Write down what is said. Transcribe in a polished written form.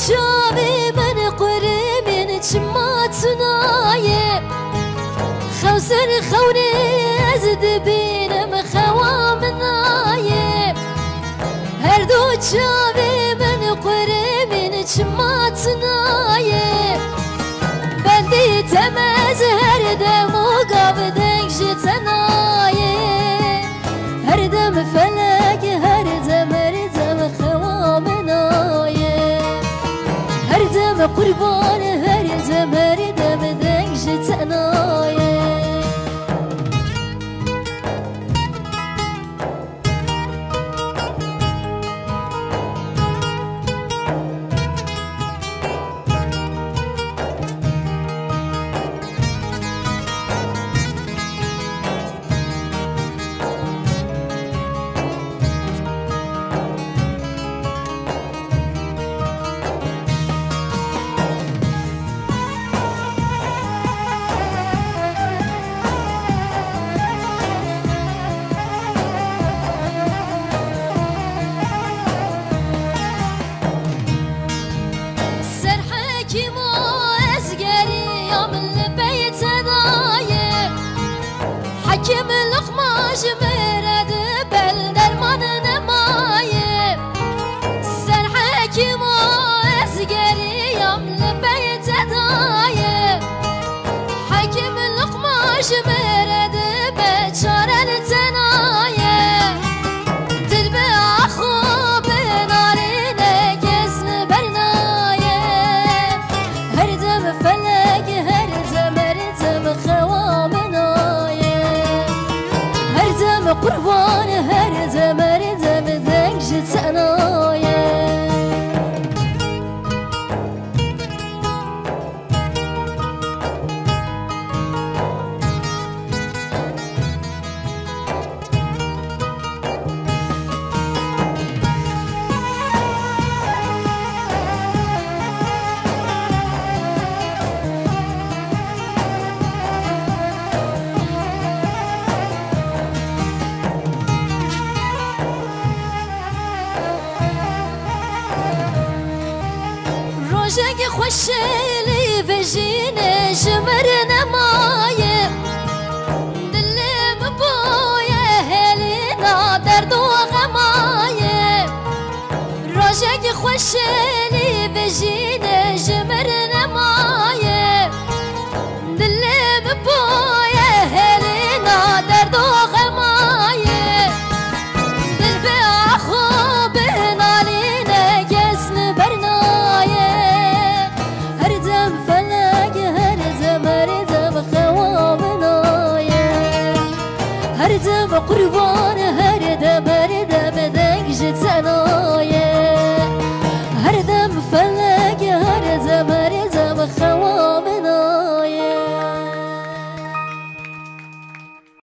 چاوی من قرمین چماتنایه خوزر خوني أزد بينم خوامناية هردو جابي من قرمين جماتناية بندي تمز هردم وقابدك جتناية هردم فلك هردم خوامناية هردم قربان هردم دك جتناية حكم الخماش مرد بل درمان نمايه سر حكم واسقري يوم لبيت دايه حكم الخماش مرد بشار التنايه تلبى اخو بنارينا جسم برنايه هردم فلك هردم خوامنا قربان هردم دك جتناية روشك خوشلي بجينا جمرنا مايه دلم بويا هلينا درد وغمايه روشك خوشلي بجينا